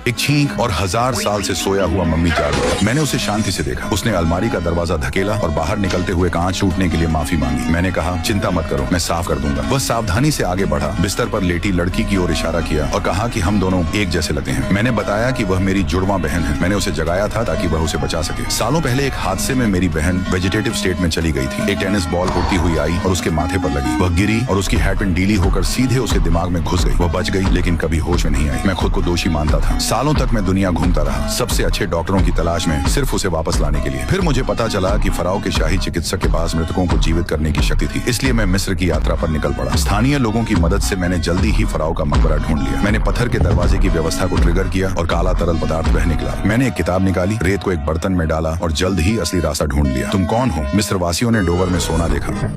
एक छींक और 1000 साल से सोया हुआ मम्मी जाग गया। मैंने उसे शांति से देखा। उसने अलमारी का दरवाजा धकेला और बाहर निकलते हुए कांच टूटने के लिए माफी मांगी। मैंने कहा, चिंता मत करो, मैं साफ कर दूंगा। वह सावधानी से आगे बढ़ा, बिस्तर पर लेटी लड़की की ओर इशारा किया और कहा कि हम दोनों एक जैसे लगते हैं। मैंने बताया कि वह मेरी जुड़वा बहन है। मैंने उसे जगाया था ताकि वह उसे बचा सके। सालों पहले एक हादसे में मेरी बहन वेजिटेटिव स्टेट में चली गई थी। एक टेनिस बॉल उड़ती हुई आई और उसके माथे पर लगी। वह गिरी और उसकी हेयरपिन ढीली होकर सीधे उसके दिमाग में घुस गई। वह बच गई लेकिन कभी होश में नहीं आई। मैं खुद को दोषी मानता था। सालों तक मैं दुनिया घूमता रहा, सबसे अच्छे डॉक्टरों की तलाश में, सिर्फ उसे वापस लाने के लिए। फिर मुझे पता चला कि फराओ के शाही चिकित्सक के पास मृतकों को जीवित करने की शक्ति थी। इसलिए मैं मिस्र की यात्रा पर निकल पड़ा। स्थानीय लोगों की मदद से मैंने जल्दी ही फराओ का मकबरा ढूंढ लिया। मैंने पत्थर के दरवाजे की व्यवस्था को ट्रिगर किया और काला तरल पदार्थ बह निकला। मैंने एक किताब निकाली, रेत को एक बर्तन में डाला और जल्द ही असली रास्ता ढूंढ लिया। तुम कौन हो? मिस्र वासियों ने डोवर में सोना देखा।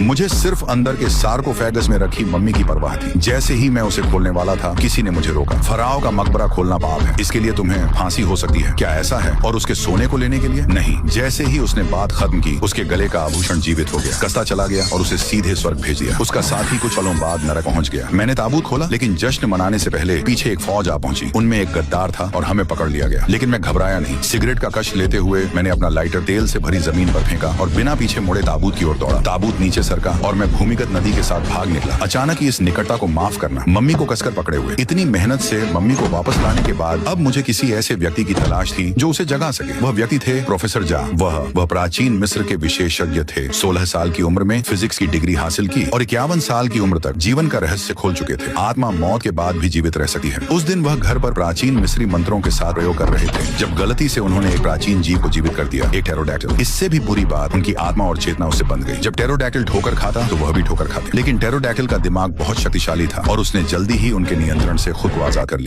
मुझे सिर्फ अंदर के सार्कोफेगस में रखी मम्मी की परवाह थी। जैसे ही मैं उसे खोलने वाला था, किसी ने मुझे रोका। फराओ का मकबरा खोलना पाप है, इसके लिए तुम्हें फांसी हो सकती है। क्या ऐसा है? और उसके सोने को लेने के लिए? नहीं। जैसे ही उसने बात खत्म की, उसके गले का आभूषण जीवित हो गया, कसता चला गया और उसे सीधे स्वर्ग भेज दिया। उसका साथी कुछ पलों बाद नरक पहुंच गया। मैंने ताबूत खोला, लेकिन जश्न मनाने से पहले पीछे एक फौज आ पहुंची। उनमें एक गद्दार था और हमें पकड़ लिया गया। लेकिन मैं घबराया नहीं। सिगरेट का कश लेते हुए मैंने अपना लाइटर तेल से भरी जमीन पर फेंका और बिना पीछे मुड़े ताबूत की ओर दौड़ा। ताबूत नीचे सरका और मैं भूमिगत नदी के साथ भाग निकला। अचानक ही इस निकटता को माफ करना, मम्मी को कसकर पकड़े हुए। इतनी मेहनत से मम्मी को वापस लाने के बाद अब मुझे किसी ऐसे व्यक्ति की तलाश थी जो उसे जगा सके। वह व्यक्ति थे प्रोफेसर जा। वह प्राचीन मिस्र के विशेषज्ञ थे। 16 साल की उम्र में फिजिक्स की डिग्री हासिल की और 51 साल की उम्र तक जीवन का रहस्य खोल चुके थे। आत्मा मौत के बाद भी जीवित रह सकती है। उस दिन वह घर पर प्राचीन मिस्री मंत्रों के साथ प्रयोग कर रहे थे जब गलती से उन्होंने एक प्राचीन जीव को जीवित कर दिया, एक टेरोडैक्टिल। इससे भी बुरी बात, उनकी आत्मा और चेतना उससे बंध गई। जब टेरोडैक्टिल ठोकर खाता तो वह भी ठोकर खाते। लेकिन टेरोडैक्टिल का दिमाग बहुत शक्तिशाली था और उसने जल्दी ही उनके नियंत्रण से खुद को आजाद कर लिया।